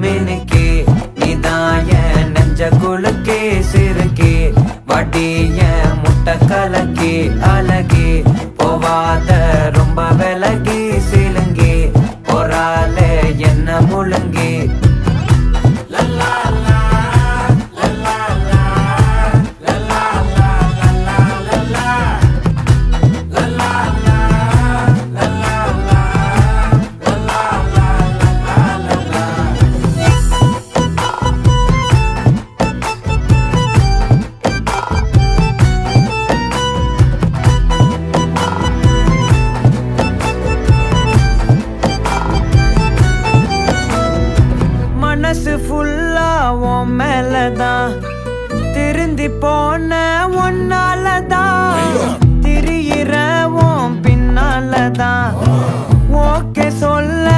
மினுக்கே நீதாய நெஞ்ச குலுக்கே சிறுக்கே வடிய முட்டை கலக்கே அழகே போவாத ரொம்ப விலகி சிலுங்கி பொறால என்ன முழுங்கி மனசு ஃபுல்லா உன் மேலதான் திருந்தி போன ஒன்னாலதான் திரியிற உன் பின்னாலதான் ஓகே சொல்ல